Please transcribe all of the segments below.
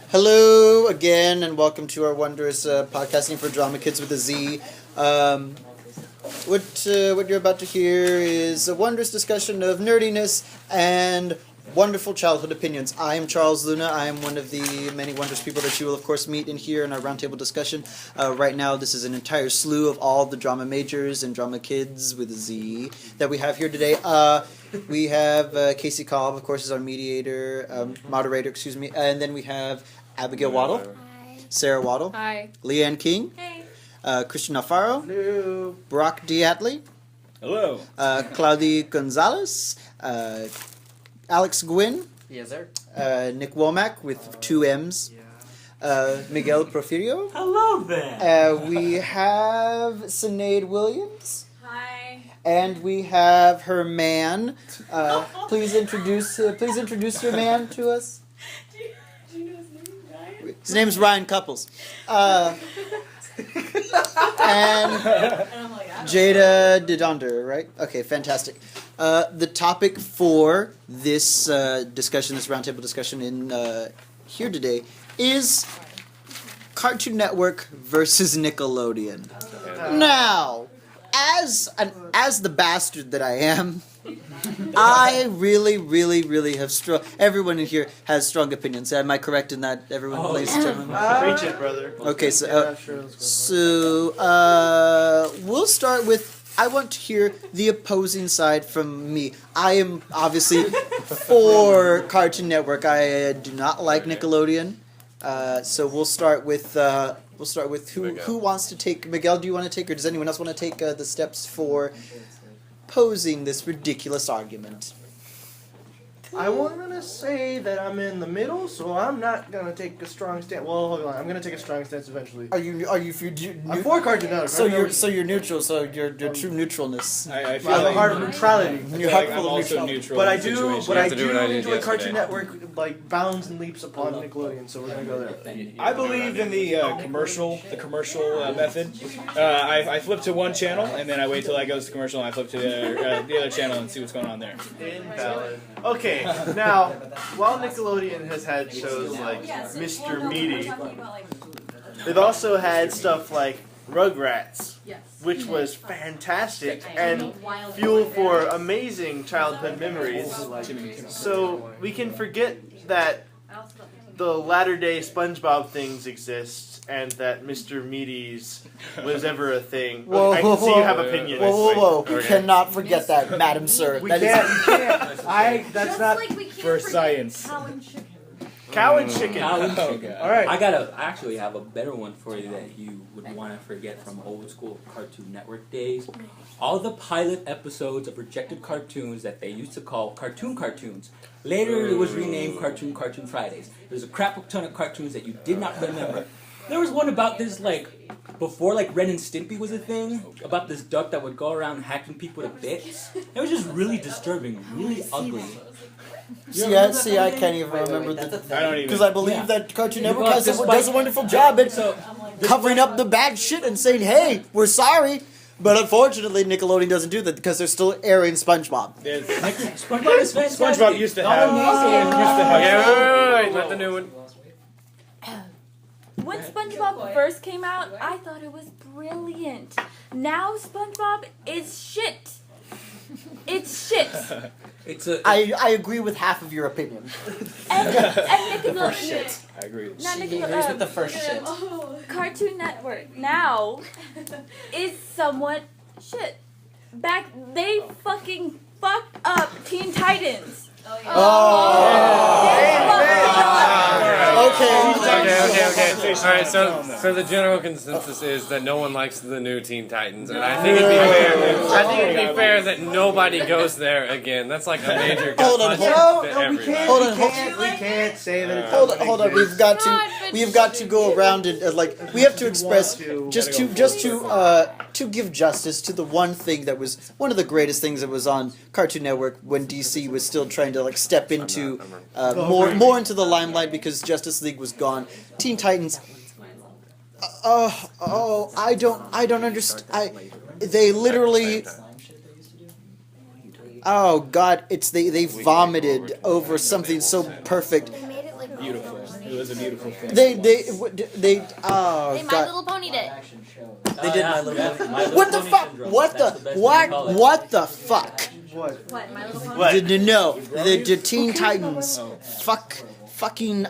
Hello again, and welcome to our wondrous podcasting for drama kids with a Z. What you're about to hear is a wondrous discussion of nerdiness and wonderful childhood opinions. I am Charles Luna. I am one of the many wondrous people that you will, of course, meet and hear in our roundtable discussion. Right now, this is an entire slew of all the drama majors and drama kids with a Z that we have here today. We have Casey Cobb, of course, is our moderator, and then we have Abigail Waddle, Hi. Sarah Waddle, Hi. Leanne King, Hey. Christian Alfaro, Hello. Brock Diatley, Hello. Claudia Gonzalez, Alex Gwynn, Yes, sir. Nick Womack with two M's, Miguel Porfirio. Hello there. We have Sinead Williams, Hi. and we have her man. Please introduce your man to us. Do you know his name, Ryan? His name's Ryan Couples. And I'm like, Jada Didonder, right? Okay, fantastic. The topic for this discussion, this roundtable discussion in here today, is Cartoon Network versus Nickelodeon. Now, as the bastard that I am, I really have strong. Everyone in here has strong opinions. Am I correct in that? Everyone, ladies and gentlemen. Preach it, brother. Okay, we'll start with. I want to hear the opposing side from me. I am obviously for Cartoon Network. I do not like Nickelodeon. So we'll start with who wants to take. Miguel, do you want to take, or does anyone else want to take the steps for posing this ridiculous argument? I want to say that I'm in the middle, so I'm not gonna take a strong stance. Well, hold on. I'm gonna take a strong stance eventually. Are you I'm for Cartoon Network. So you're neutral. So you're true neutralness. I feel I have a like, heart of neutrality. I feel like I'm also neutral. But I in the do, situation. but I You have to do what did enjoy Cartoon yesterday. Network like bounds and leaps upon Nickelodeon, so we're gonna go there. I believed in the commercial method. I flip to one channel and then I wait till I goes to commercial and I flip to the other channel and see what's going on there. Invalid. Okay, now while Nickelodeon has had shows like Mr. Meaty, they've also had stuff like Rugrats, which was fantastic and fuel for amazing childhood memories. So we can forget that the latter-day SpongeBob things exist and that Mr. Meaty's was ever a thing. Whoa, I can see you have opinions. Whoa! We Okay. cannot forget that, Madam Sir. We That is- can't. You can't. That's not For science. cow and chicken. Cow and Oh, chicken. God. All right. I actually have a better one for you that you would want to forget from old school Cartoon Network days. All the pilot episodes of rejected cartoons that they used to call cartoons. Later it was renamed Cartoon Fridays. There's a crap ton of cartoons that you did not remember. There was one about this, before Ren and Stimpy was a thing, about this duck that would go around hacking people to bits. It was just really disturbing, really ugly. See, I can't even remember I don't even. because I believe Yeah. that Cartoon You Network got this does a wonderful job at covering up the bad shit and saying, "Hey, we're sorry." But unfortunately, Nickelodeon doesn't do that because they're still airing SpongeBob. SpongeBob is fantastic. SpongeBob used to have. Wait, not the new one. When SpongeBob first came out, I thought it was brilliant. Now SpongeBob is shit. It's shit. I agree with half of your opinion. And Nickelodeon. I agree. Not agrees with the first shit. Cartoon Network now is somewhat shit. They fucking fucked up Teen Titans. They fucked it Okay. Okay. Alright, so the general consensus is that no one likes the new Teen Titans, and I think it'd be fair that nobody goes there again. That's like a major Hold on, gut punch No, to no, we everybody. can't. Hold on, We can't say that. It Hold doesn't on. exist. We've got to go around and we have to express to give justice to the one thing that was one of the greatest things that was on Cartoon Network when DC was still trying to step into more into the limelight because Justice League was gone. Teen Titans. I don't understand. They literally. Oh God! They vomited over something so perfect. They made it like Beautiful. It was a beautiful thing. They oh Hey, My god. Little Pony did. They did. My Little What the Pony fuck? syndrome. What That's the best you can call it. what the fuck? What? What, My Little Pony? What? No, the Teen Titans. Fucking.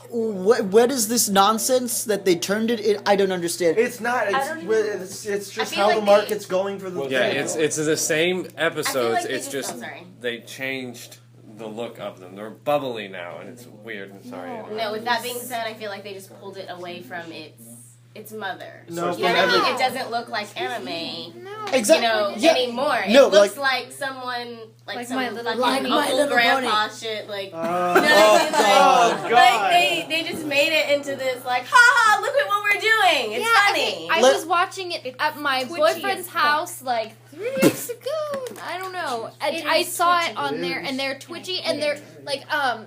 What is this nonsense that they turned it? I don't understand. It's not. It's just how like the they- market's going for the. Yeah, thing. it's the same episodes. like they It's just- just I'm sorry. they changed the look of them. They're bubbly now, and it's weird. I'm sorry. No, with that being said, I feel like they just pulled it away from its mother. No, You know what I from mean? It doesn't look like anime, Exactly. anymore. No, It looks like someone, Like some My Little fucking Pony. Uncle My Little Grandpa shit, like, you know Oh, what I mean? God. Like they just made it into this, like, ha ha, look at what we're doing. It's funny. I Let- was watching it at my Twitchy boyfriend's as fuck. house like 3 weeks ago. I don't know. I saw it on there, and they're twitchy, and they're like, oh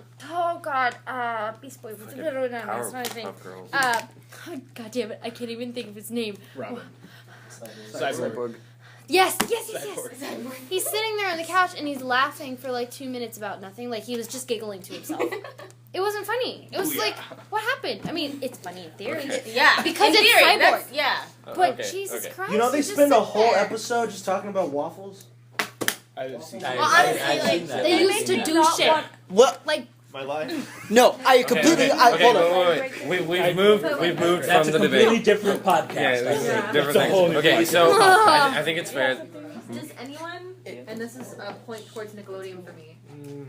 god, Beast Boy. What's it's not his name. Powerpuff Girls. God damn it, I can't even think of his name. Robin. Cyborg. Yes. He's sitting there on the couch, and he's laughing for like 2 minutes about nothing. Like he was just giggling to himself. It wasn't funny. It was Ooh, yeah. like, what happened? I mean, it's funny in theory. Yeah, Because in it's theory, Cyborg. that's- yeah. But Okay, Jesus okay. Christ. You know they he just spend a sat whole there. episode just talking about waffles. I've seen I've honestly, seen like, that. They used to do shit. What? Like, My life. No, I completely. Hold on. Wait. We've moved That's from a the completely debate. different podcast. Yeah, I this is think. a different That's a thing. whole new Okay, podcast. so I think it's fair. Does anyone, and this is a point towards Nickelodeon for me,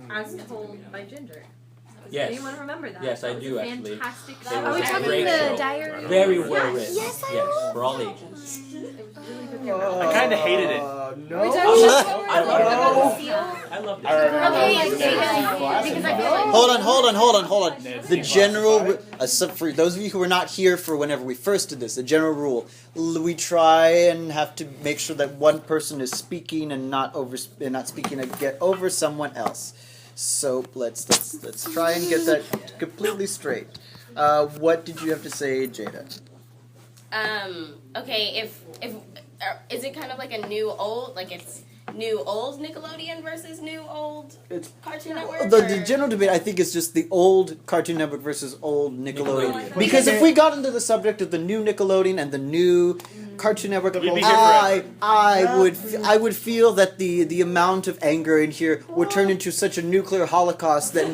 as told by Ginger. Does Yes. anyone remember that? Yes, I That was do, a actually. Fantastic It show. was are we a talking great the show. diary? Very well written. Yes, I Yes, for all ages. It was really good camera. I kind of hated it. No. I loved it. I loved it. Okay, because I feel like Hold on. The general, for those of you who were not here for whenever we first did this, the general rule: we try and have to make sure that one person is speaking and not speaking and get over someone else. So let's try and get that completely straight. What did you have to say, Jada? Okay, if is it kind of like a new old, like it's new old Nickelodeon versus new old It's Cartoon Network? The or- general debate, I think, is just the old Cartoon Network versus old Nickelodeon. Nickelodeon. Because if we got into the subject of the new Nickelodeon and the new Cartoon Network, We'd be here I would feel that the amount of anger in here would turn into such a nuclear holocaust that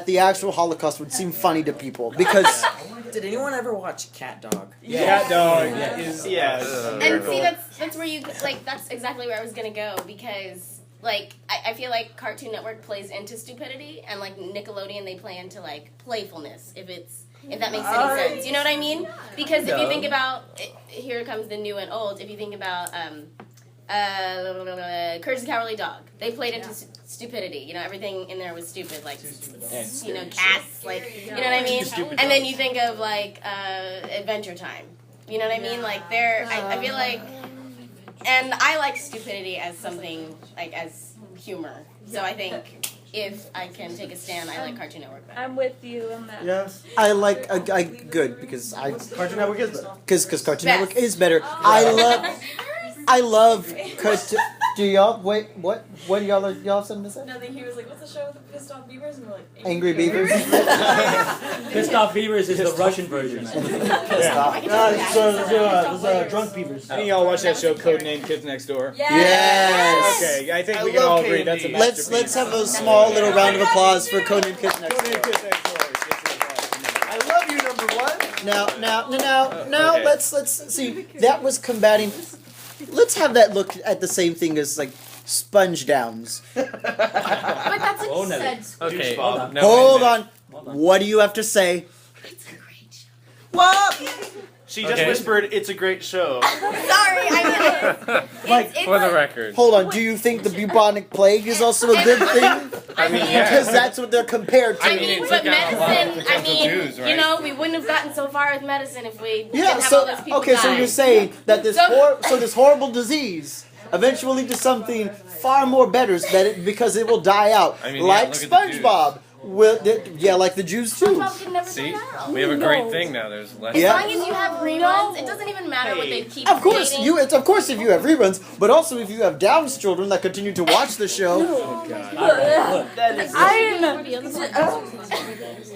the actual Holocaust would seem funny to people because. Did anyone ever watch Cat Dog? Cat Dog Yes. is And see, that's where you, like, that's exactly where I was gonna go, because, like, I feel like Cartoon Network plays into stupidity, and, like, Nickelodeon, they play into, like, playfulness, if that makes any sense. You know what I mean? Because if you think about, here comes the new and old, if you think about, Courage the Cowardly Dog, they played into stupidity. You know, everything in there was stupid, like, you know, cats, like, you know what I mean? And then you think of, like, Adventure Time. You know what I mean? Like, I feel like, and I like stupidity as something, like, as humor. So I think if I can take a stand, I like Cartoon Network better. I'm with you on that. Yes. I like good because Cartoon Network is better. because Cartoon Best. Network is better. I love Cartoon. Do y'all wait? What y'all have something to say? Nothing. He was like, "What's the show with the pissed off beavers?" And we're like, Angry Beavers. Pissed Off Beavers is the Russian version. There's drunk beavers. Any of y'all watch that show, Codename Kids Next Door? Yes. Okay, I think I we can love all agree K&D. that's a Let's masterpiece. have a small little round of applause for Conan Kids Next Codename Door. Kids Next Door. I love you, number one. Now, Okay. let's see. That was combating. Let's have that look at the same thing as like sponge downs. But that's Oh, like no. said. Okay. Hold on. no, Hold wait a on. What do you have to say? She just Okay. whispered, "It's a great show." Sorry, it's For the record. Hold on. Do you think the bubonic plague is also a good thing? I mean, yeah. Because that's what they're compared to. I mean, mean, it but took out a lot of medicine, I potential mean, Jews, right? you know, we wouldn't have gotten so far with medicine if we didn't Yeah. have So all those people okay. So dying. you're saying that this So- this horrible disease eventually to something far more better because it will die out, I mean, yeah, like look at the Jews. SpongeBob. Like the Jews too. SpongeBob can never See, die out. we have a great thing now. There's less. As Yeah. long as you have reruns, it doesn't even matter what they keep Of course, creating. of course, if you have reruns, but also if you have Down's children that continue to watch the show. Alright, look. That is.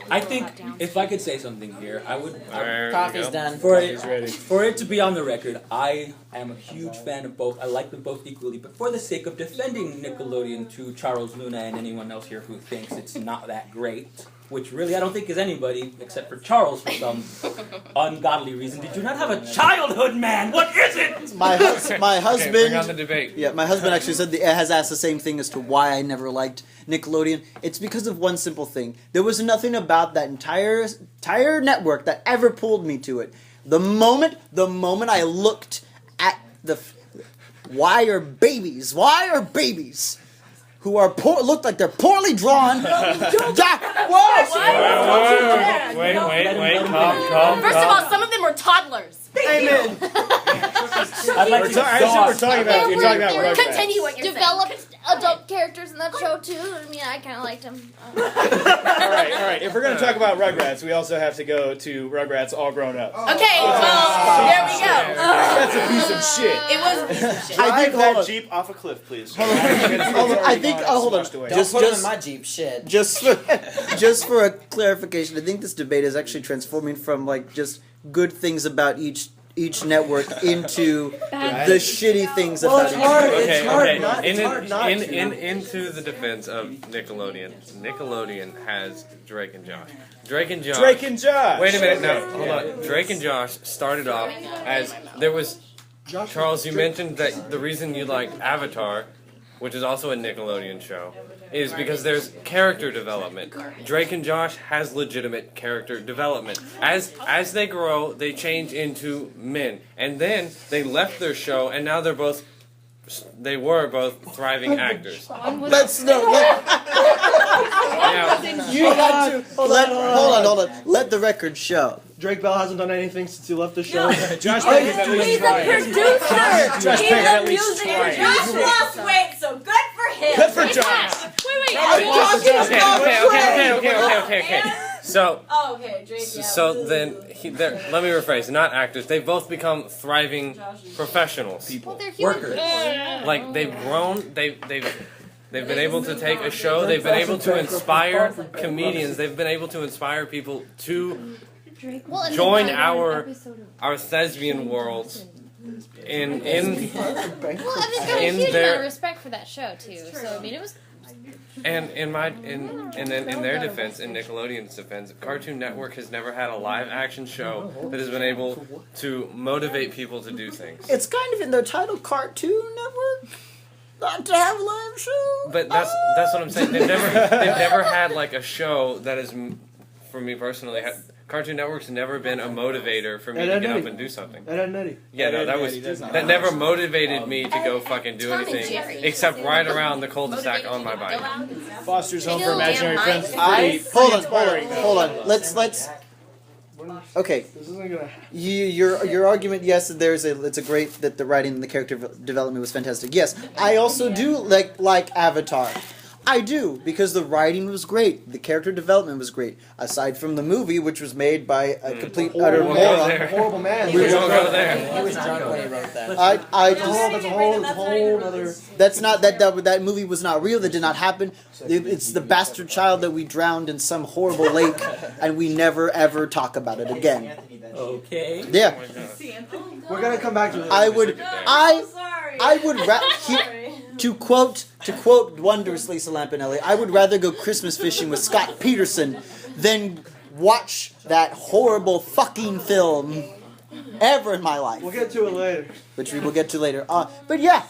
I think if I could say something here, I would. Coffee's done. For it to be on the record, I am a huge fan of both. I like them both equally, but for the sake of defending Nickelodeon to Charles Luna and anyone else here who thinks it's not that great, which really I don't think is anybody except for Charles for some ungodly reason. Did you not have a childhood, man? What is it? My husband. Bring on the debate. Yeah, my husband actually has asked the same thing as to why I never liked Nickelodeon. It's because of one simple thing. There was nothing about that entire network that ever pulled me to it. The moment I looked at why are babies who are look like they're poorly drawn. Wait, calm. First of all, some of them were toddlers. Amen. I'd like to we're talking about. You're talking about Rugrats. Continue what you're Developed saying. adult characters in that show too. I mean, I kind of liked them. All right. If we're gonna talk about Rugrats, we also have to go to Rugrats All Grown Up. Okay, well, there we go. That's a piece of shit. It was a piece of shit. Drive that Jeep off a cliff, please. I think. Hold on. Don't put him in my Jeep. Shit. Just for a clarification, I think this debate is actually transforming from like just good things about each network into the shitty things about each network. Into the defense of Nickelodeon. Nickelodeon has Drake and Josh. Drake and Josh. Wait a minute, no, hold on. Drake and Josh started off as there was. Charles, you mentioned that the reason you liked Avatar, which is also a Nickelodeon show, is because there's character development. Drake and Josh has legitimate character development. As they grow, they change into men. And then they left their show, and now they were both thriving actors. Let's you had to hold on. Let the record show. Drake Bell hasn't done anything since he left the show. Josh Peck is at least He's a trying. producer. Josh He's Peck is a at least music trying. producer. lost weight, so good for him. Good for Josh. Wait. Okay. So, Oh, okay, Drake. Yeah. so then, let me rephrase. Not actors. They've both become thriving professionals. Well, they're human Workers. beings. Like they've grown. They've been able to take a show. They've been able to inspire comedians. They've been able to inspire people to Well, and join they got our an episode of- our thespian worlds in Well, and they've got a in huge their- amount of respect for that show too. So I mean, it was. and in their defense, in Nickelodeon's defense, Cartoon Network has never had a live action show that has been able to motivate people to do things. It's kind of in their title, Cartoon Network. Not to have a live show. But that's what I'm saying. They've never had like a show that is, for me personally, Cartoon Network's never been a motivator for me to get up and do something. Ed, and Eddie. Yeah, no, that never motivated me to go fucking do Tom and anything Jerry. except ride around the cul-de-sac on my bike. Foster's Home for Still Imaginary damn Friends. nice. Hold on. Let's. Okay. This isn't gonna. Your argument, yes, it's a great that the writing and the character development was fantastic. Yes, I also do like Avatar. I do, because the writing was great, the character development was great. Aside from the movie, which was made by a complete utter moron. Horrible man. We don't go there. He was drunk when he wrote that. That's a whole other. That's not that movie was not real. That did not happen. It's the bastard child that we drowned in some horrible lake, and we never ever talk about it again. Okay. Yeah, We're gonna come back to this. I would to quote wondrously Salampinelli, I would rather go Christmas fishing with Scott Peterson than watch that horrible fucking film ever in my life. We'll get to it later. Which we will get to later. But yeah,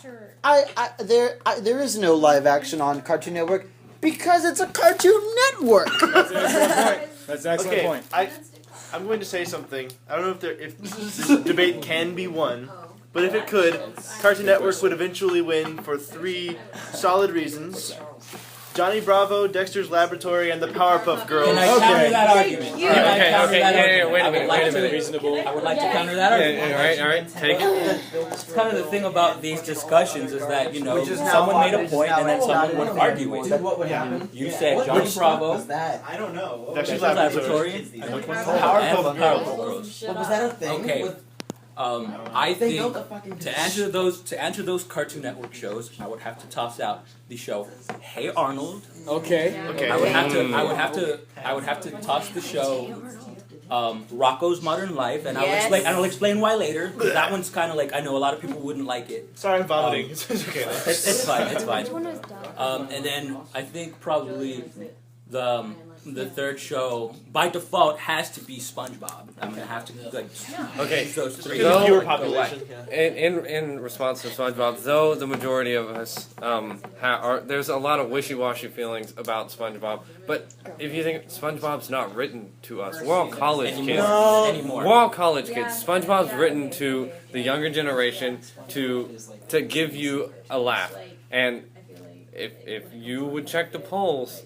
there is no live action on Cartoon Network because it's a Cartoon Network. That's an excellent point. I'm going to say something. I don't know if this debate can be won, but if it could, Cartoon Network would eventually win for 3 solid reasons. Johnny Bravo, Dexter's Laboratory, and the Powerpuff Girls. Can I counter that argument? Okay, wait a minute. Reasonable. I would like to counter that argument. All right, take it. It's kind of the thing about these discussions is that, someone made a point and then someone would argue with it. What would happen? You said Johnny Bravo, that? I don't know. Dexter's Dexter's Laboratory. Laboratory, and Powerpuff Girls. What was that a thing? Okay. I think to answer those Cartoon Network shows, I would have to toss out the show Hey Arnold. Okay. I would have to toss the show Rocco's Modern Life, and I'll explain why later. Because that one's kind of like, I know a lot of people wouldn't like it. Sorry, I'm vomiting. It's okay. It's fine. And then I think probably the third show by default has to be SpongeBob. I'm gonna have to choose those three. Viewer population. In response to SpongeBob, though the majority of us there's a lot of wishy-washy feelings about SpongeBob, but if you think SpongeBob's not written to us, we're all college kids. Anymore. We're all college kids. SpongeBob's written to the younger generation to give you a laugh, and if you would check the polls,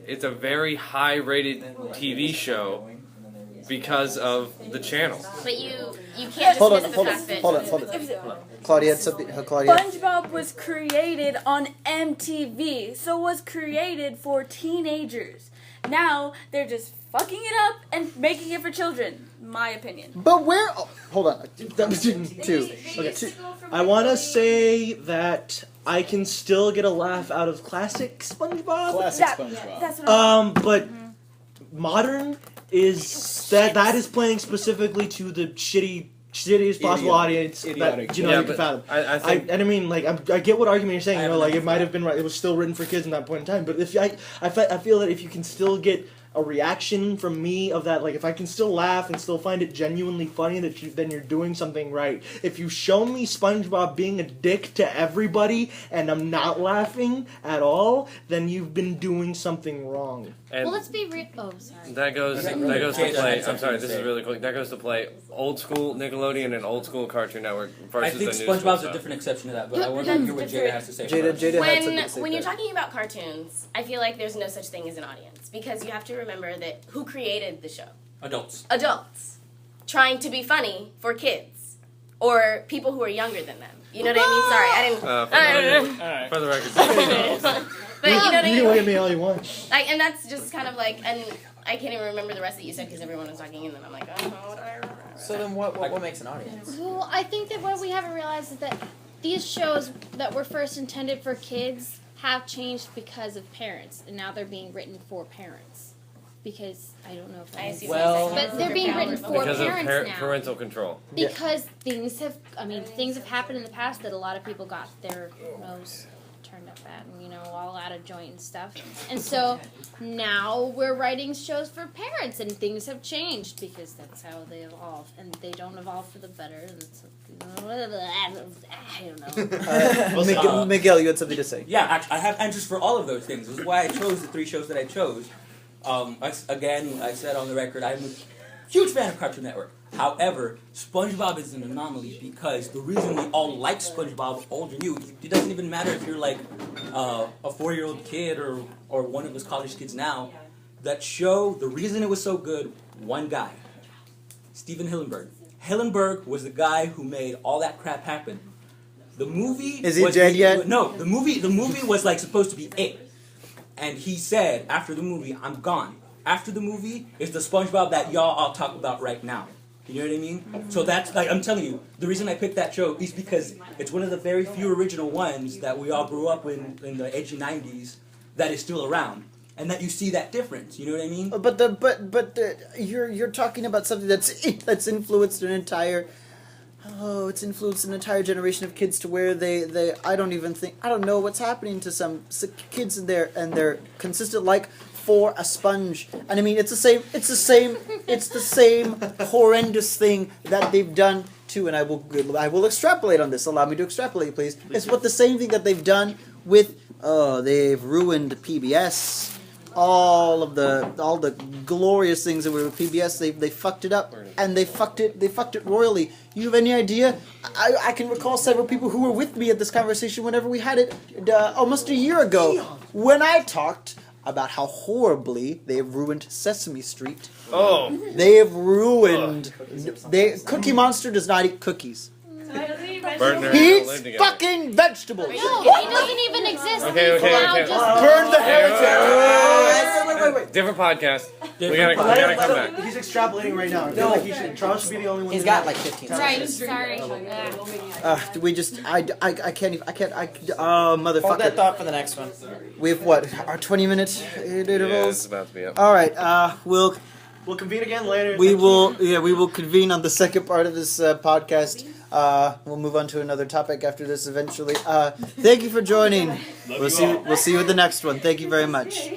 it's a very high-rated TV show because of the channel. But you can't Hold dismiss on. the fact that Hold on. Claudia had something. Claudia. SpongeBob was created on MTV, so was created for teenagers. Now they're just fucking it up and making it for children. My opinion. But where? Oh, hold on. That was two. Okay. I want to say that I can still get a laugh out of classic SpongeBob. SpongeBob. That's what But modern is that is playing specifically to the shittiest possible audience Idiotic. that you can fathom. I think I mean, like, I get what argument you're saying. You know, like it might have been right. It was still written for kids in that point in time. But if I feel that if you can still get a reaction from me of that, like if I can still laugh and still find it genuinely funny, then you're doing something right. If you show me SpongeBob being a dick to everybody and I'm not laughing at all, then you've been doing something wrong. And Well, let's be real. Oh, sorry. that goes to play. I'm sorry, this is really quick. That goes to play old school Nickelodeon and old school Cartoon Network I versus think the new SpongeBob's school a stuff. different exception to that, but I want to hear what Jada has to say. Jada had something to say. when you're first. talking about cartoons, I feel like there's no such thing as an audience because you have to remember that who created the show? Adults. Adults trying to be funny for kids or people who are younger than them. You know what I mean? Sorry, I didn't. For the record. But you know what I You can look mean? at me all you want. Like, and that's just kind of like, and I can't even remember the rest that you said because everyone was talking, and then I'm like, oh, what did I remember? So then what makes an audience? Well, I think that what we haven't realized is that these shows that were first intended for kids have changed because of parents, and now they're being written for parents. Because I don't know if I assume but they're being written for Because of parents now. parental control. Because things have happened in the past that a lot of people got their nose turned up at, and all out of joint and stuff. And so now we're writing shows for parents, and things have changed because that's how they evolve, and they don't evolve for the better. And it's, I don't know. Miguel, you had something to say. Yeah, actually, I have answers for all of those things. This is why I chose the three shows that I chose. I said on the record, I'm a huge fan of Cartoon Network. However, SpongeBob is an anomaly because the reason we all like SpongeBob, old or new, it doesn't even matter if you're like a 4-year-old kid or one of us college kids now. That show, the reason it was so good, one guy, Steven Hillenburg. Hillenburg was the guy who made all that crap happen. The movie Is he dead yet? No, the movie was like supposed to be it. And he said, after the movie, I'm gone. After the movie is the SpongeBob that y'all all talk about right now. You know what I mean? So that's, like, I'm telling you, the reason I picked that show is because it's one of the very few original ones that we all grew up in the edgy 90s that is still around. And that you see that difference, you know what I mean? But you're talking about something that's influenced an entire generation of kids to where they I don't know what's happening to some kids and they're consistent like for a sponge. And I mean it's the same horrendous thing that they've done to, and I will extrapolate on this. Allow me to extrapolate, please. It's what the same thing that they've done with they've ruined PBS. All the glorious things that were with PBS, they fucked it up, and they fucked it royally. You have any idea? I can recall several people who were with me at this conversation whenever we had it almost a year ago, when I talked about how horribly they've ruined Sesame Street. Oh, They have ruined. Cookie Monster does not eat cookies. He eats fucking vegetables. No, he doesn't even exist. Okay. Burn the heritage. Wait. Different podcast. We gotta come back. He's extrapolating right now. I feel like Charles should be the only one. He's got like 15 Right, sorry. We just, I can't even, oh, motherfucker. Hold that thought for the next one. We have what, our 20-minute intervals? Yeah, it's about to be up. All right, we'll convene again later. We will convene on the second part of this podcast. We'll move on to another topic after this eventually. Thank you for joining. We'll see you at the next one. Thank you very much.